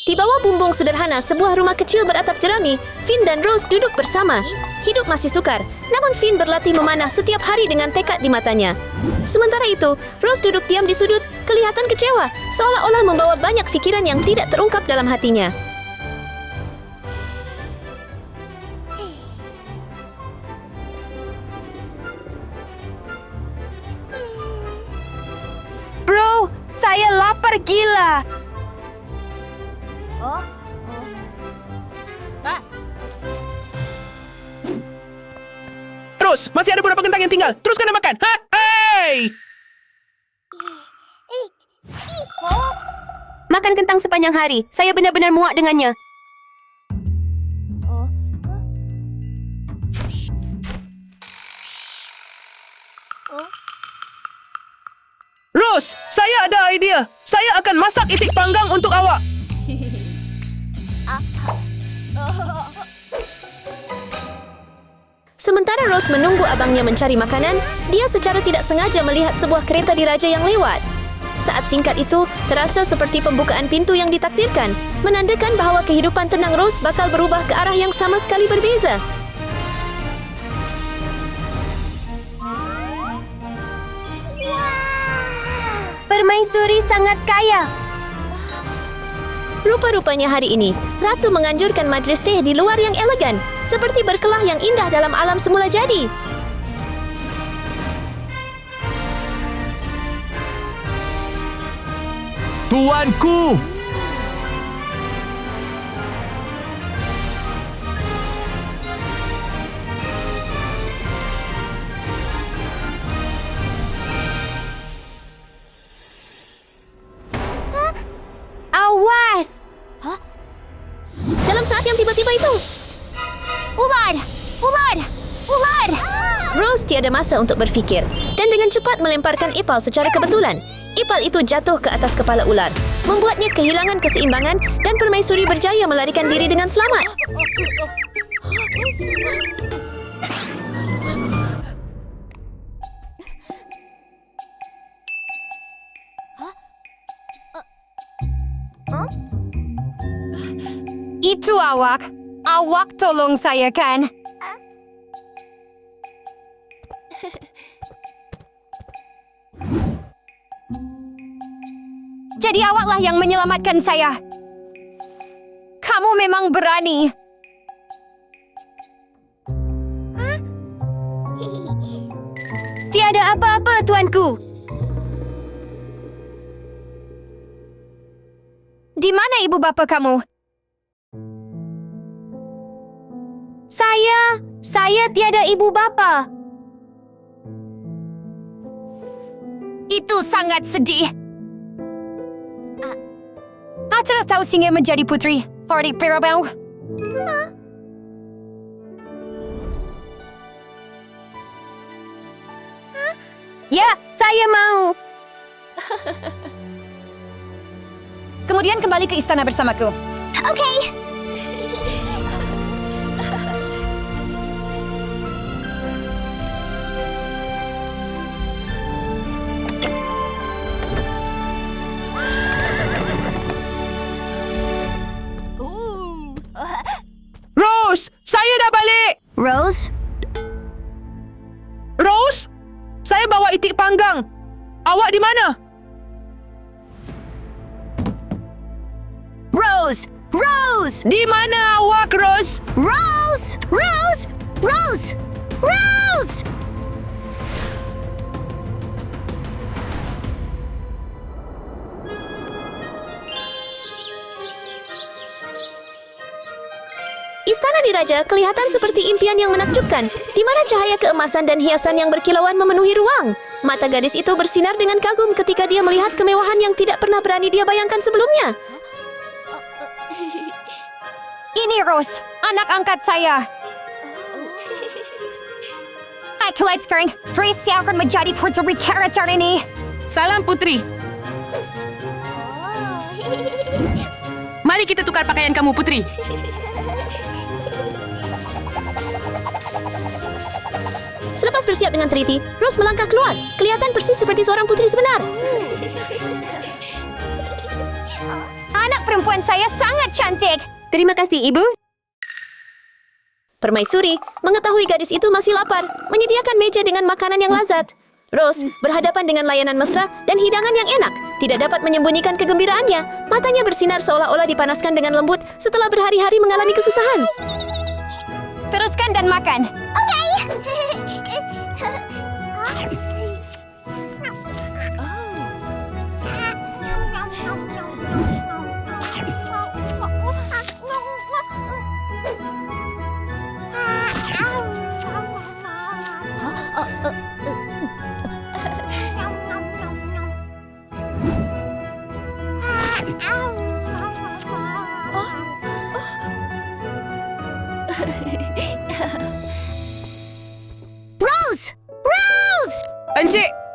Di bawah bumbung sederhana sebuah rumah kecil beratap jerami, Finn dan Rose duduk bersama. Hidup masih sukar, namun Finn berlatih memanah setiap hari dengan tekad di matanya. Sementara itu, Rose duduk diam di sudut, kelihatan kecewa, seolah-olah membawa banyak pikiran yang tidak terungkap dalam hatinya. Bro, saya lapar gila. Terus, masih ada beberapa kentang yang tinggal. Teruskan dan makan. Ha? Hey! Makan kentang sepanjang hari. Saya benar-benar muak dengannya. Rose, saya ada idea. Saya akan masak itik panggang untuk awak. Sementara Rose menunggu abangnya mencari makanan, dia secara tidak sengaja melihat sebuah kereta diraja yang lewat. Saat singkat itu, terasa seperti pembukaan pintu yang ditakdirkan, menandakan bahawa kehidupan tenang Rose bakal berubah ke arah yang sama sekali berbeza. Permaisuri sangat kaya. Rupa-rupanya hari ini, Ratu menganjurkan majlis teh di luar yang elegan, seperti berkelah yang indah dalam alam semula jadi. Tuanku! Awas! Dalam saat yang tiba-tiba itu, Ular! Ular! Ular! Rose tiada masa untuk berfikir dan dengan cepat melemparkan ipal secara kebetulan. Ipal itu jatuh ke atas kepala ular, membuatnya kehilangan keseimbangan dan permaisuri berjaya melarikan diri dengan selamat. Itu awak. Awak tolong saya kan? Jadi awaklah yang menyelamatkan saya. Kamu memang berani. Tiada apa-apa, tuanku. Di mana ibu bapa kamu? Saya tiada ibu bapa. Itu sangat sedih. Terus tahu singa menjadi putri. Forty Parabau. Ya, saya mau. Kemudian kembali ke istana bersamaku. Oke. Rose, saya dah balik. Rose? Rose, saya bawa itik panggang. Awak di mana? Rose! Rose! Di mana awak, Rose? Rose! Rose! Rose! Rose! Istana diraja kelihatan seperti impian yang menakjubkan, di mana cahaya keemasan dan hiasan yang berkilauan memenuhi ruang. Mata gadis itu bersinar dengan kagum ketika dia melihat kemewahan yang tidak pernah berani dia bayangkan sebelumnya. Ini Rose, anak angkat saya. Akulat sekarang, Tracy akan menjadi putri karakter ini. Salam putri. Mari kita tukar pakaian kamu putri. Selepas bersiap dengan teliti, Rose melangkah keluar. Kelihatan persis seperti seorang putri sebenar. Anak perempuan perempuan saya sangat cantik. Terima kasih, Ibu. Permaisuri mengetahui gadis itu masih lapar, menyediakan meja dengan makanan yang lazat. Rose berhadapan dengan layanan mesra dan hidangan yang enak. Tidak dapat menyembunyikan kegembiraannya. Matanya bersinar seolah-olah dipanaskan dengan lembut setelah berhari-hari mengalami kesusahan. Teruskan dan makan.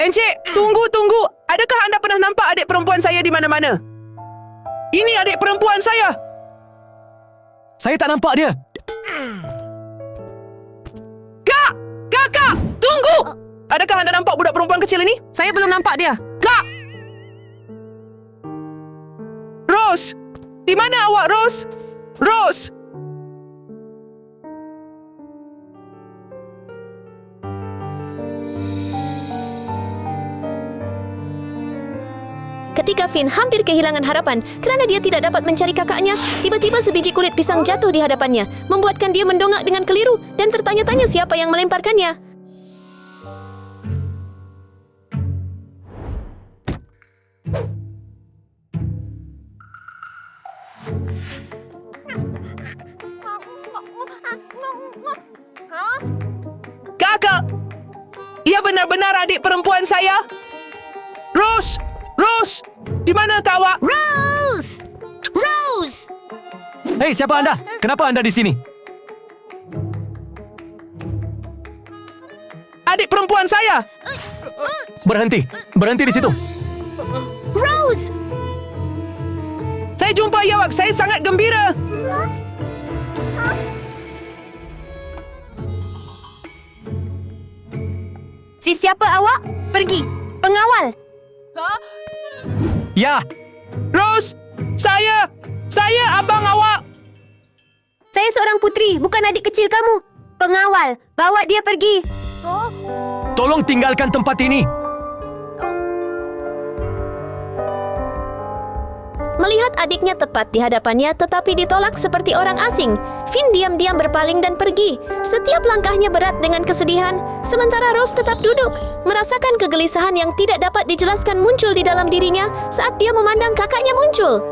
Encik, tunggu. Adakah anda pernah nampak adik perempuan saya di mana-mana? Ini adik perempuan saya. Saya tak nampak dia. Kakak, tunggu. Adakah anda nampak budak perempuan kecil ini? Saya belum nampak dia. Kak! Rose! Di mana awak, Rose? Rose! Ketika Finn hampir kehilangan harapan kerana dia tidak dapat mencari kakaknya, tiba-tiba sebiji kulit pisang jatuh di hadapannya, membuatkan dia mendongak dengan keliru dan tertanya-tanya siapa yang melemparkannya. Kakak! Ia benar-benar adik perempuan saya? Rose! Rose! Di mana awak? Rose! Rose! Hei, siapa anda? Kenapa anda di sini? Adik perempuan saya! Berhenti. Berhenti di situ. Rose! Saya jumpa awak. Saya sangat gembira. Siapa awak? Pergi. Pengawal. Ya, Rose! Saya abang awak. Saya seorang putri, bukan adik kecil kamu. Pengawal, bawa dia pergi. tolong tinggalkan tempat ini. Melihat adiknya tepat di hadapannya tetapi ditolak seperti orang asing, Finn diam-diam berpaling dan pergi. Setiap langkahnya berat dengan kesedihan, sementara Rose tetap duduk, merasakan kegelisahan yang tidak dapat dijelaskan muncul di dalam dirinya saat dia memandang kakaknya muncul.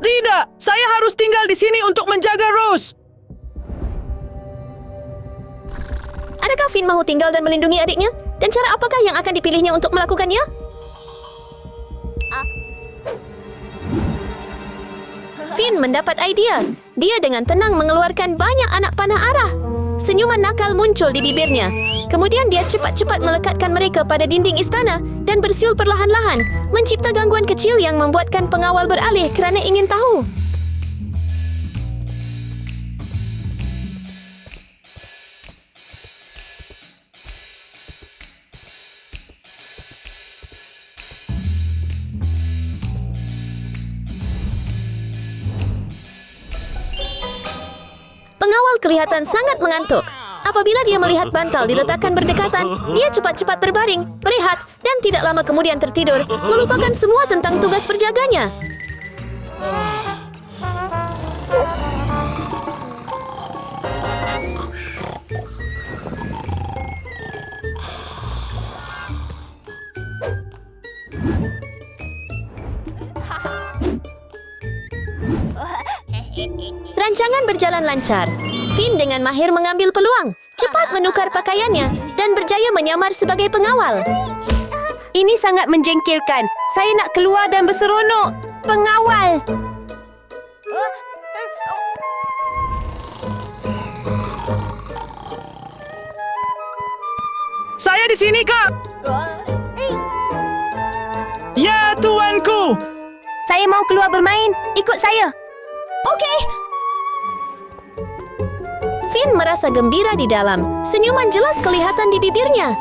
Tidak, saya harus tinggal di sini untuk menjaga Rose. Adakah Finn mahu tinggal dan melindungi adiknya? Dan cara apakah yang akan dipilihnya untuk melakukannya? Finn mendapat idea. Dia dengan tenang mengeluarkan banyak anak panah arah. Senyuman nakal muncul di bibirnya. Kemudian dia cepat-cepat melekatkan mereka pada dinding istana dan bersiul perlahan-lahan, mencipta gangguan kecil yang membuatkan pengawal beralih kerana ingin tahu. Pengawal kelihatan sangat mengantuk. Apabila dia melihat bantal diletakkan berdekatan, dia cepat-cepat berbaring, berehat, dan tidak lama kemudian tertidur, melupakan semua tentang tugas berjaganya. Rancangan berjalan lancar. Finn dengan mahir mengambil peluang, cepat menukar pakaiannya, dan berjaya menyamar sebagai pengawal. Ini sangat menjengkelkan. Saya nak keluar dan berseronok. Pengawal! Saya di sini, Kak. Ya, tuanku. Saya mau keluar bermain. Ikut saya. Okey. Finn merasa gembira di dalam. Senyuman jelas kelihatan di bibirnya.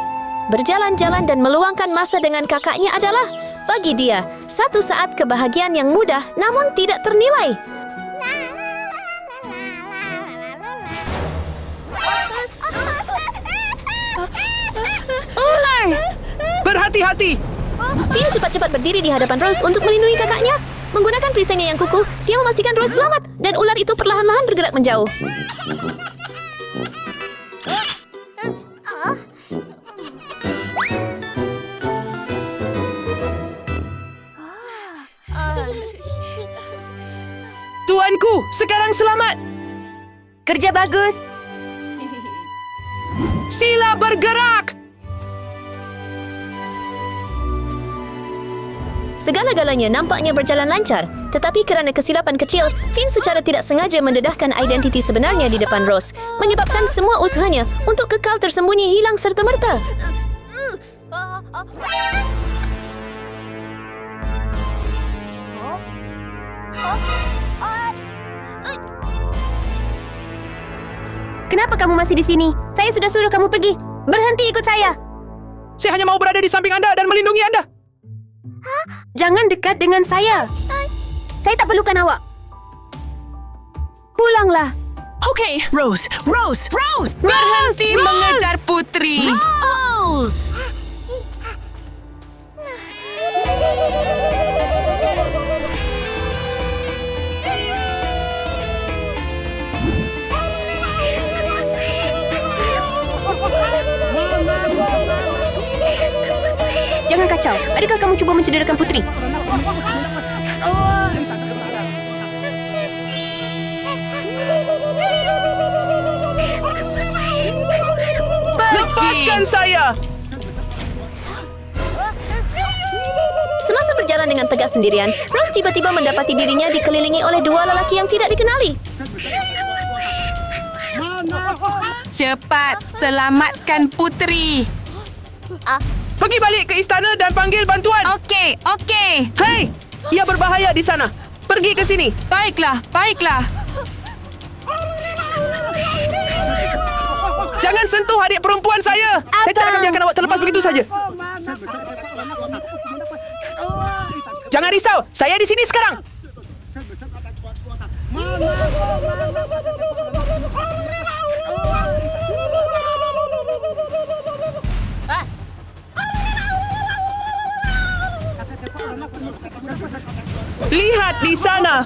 Berjalan-jalan dan meluangkan masa dengan kakaknya adalah, bagi dia, satu saat kebahagiaan yang mudah namun tidak ternilai. Ular! Berhati-hati! Finn cepat-cepat berdiri di hadapan Rose untuk melindungi kakaknya. Menggunakan perisainya yang kukuh, dia memastikan Rose selamat dan ular itu perlahan-lahan bergerak menjauh. Tuanku, sekarang selamat! Kerja bagus! Sila bergerak! Segala-galanya nampaknya berjalan lancar, tetapi kerana kesilapan kecil, Finn secara tidak sengaja mendedahkan identiti sebenarnya di depan Rose, menyebabkan semua usahanya untuk kekal tersembunyi hilang serta-merta. Kenapa kamu masih di sini? Saya sudah suruh kamu pergi. Berhenti ikut saya. Saya hanya mau berada di samping Anda dan melindungi Anda. Jangan dekat dengan saya. Saya tak perlukan awak. Pulanglah. Okay, Rose! Berhenti mengejar putri. Jangan kacau. Adakah kamu cuba mencederakan putri? Lepaskan saya! Semasa berjalan dengan tegak sendirian, Rose tiba-tiba mendapati dirinya dikelilingi oleh dua lelaki yang tidak dikenali. Cepat, selamatkan putri. Pergi balik ke istana dan panggil bantuan! Okey. Hei! Ia berbahaya di sana! Pergi ke sini! Baiklah. Jangan sentuh adik perempuan saya! Saya tidak akan biarkan awak terlepas begitu saja. Jangan risau, saya di sini sekarang. Lihat di sana.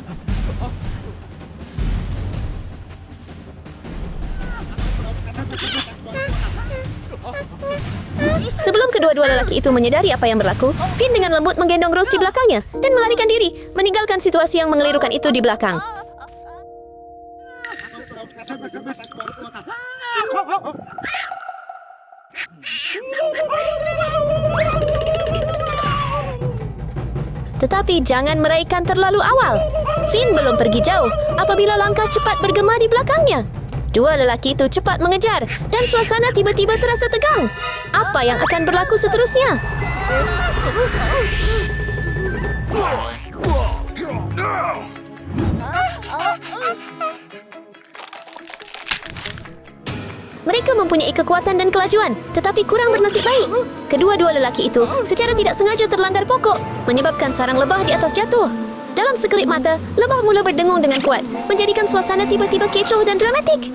Sebelum kedua-dua lelaki itu menyadari apa yang berlaku, Finn dengan lembut menggendong Rose di belakangnya dan melarikan diri, meninggalkan situasi yang mengelirukan itu di belakang. Tetapi jangan meraihkan terlalu awal. Finn belum pergi jauh apabila langkah cepat bergema di belakangnya. Dua lelaki itu cepat mengejar dan suasana tiba-tiba terasa tegang. Apa yang akan berlaku seterusnya? Mereka mempunyai kekuatan dan kelajuan, tetapi kurang bernasib baik. Kedua-dua lelaki itu secara tidak sengaja terlanggar pokok, menyebabkan sarang lebah di atas jatuh. Dalam sekelip mata, lebah mula berdengung dengan kuat, menjadikan suasana tiba-tiba kecoh dan dramatik.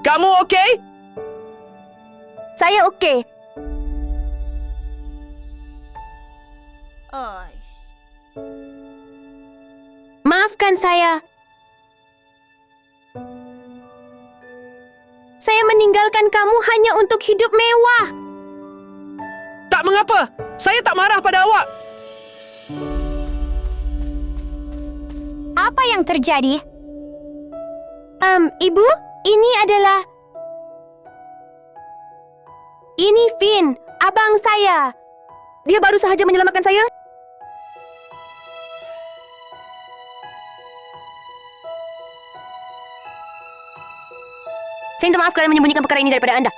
Kamu okey? Saya okey. Maafkan saya. Saya meninggalkan kamu hanya untuk hidup mewah. Tak mengapa. Saya tak marah pada awak. Apa yang terjadi? Ibu, ini adalah... Ini Finn, abang saya. Dia baru sahaja menyelamatkan saya. Saya minta maaf kerana menyembunyikan perkara ini daripada anda.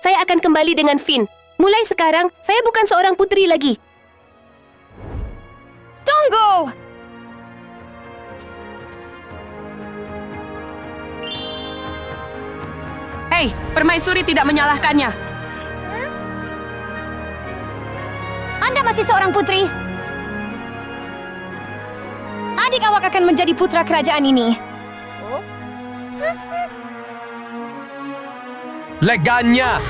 Saya akan kembali dengan Finn. Mulai sekarang, saya bukan seorang puteri lagi. Tunggu! Hei, permaisuri tidak menyalahkannya. Anda masih seorang putri. Adik awak akan menjadi putra kerajaan ini. Leganya!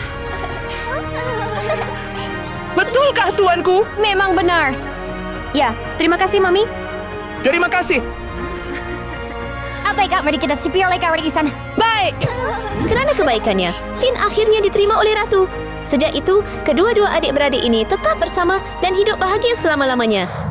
Betulkah, tuanku? Memang benar. Ya, terima kasih, Mami. Terima kasih. Baiklah, mari kita sipir lagi isan. Baik. Kerana kebaikannya, Finn akhirnya diterima oleh Ratu. Sejak itu, kedua-dua adik-beradik ini tetap bersama dan hidup bahagia selama-lamanya.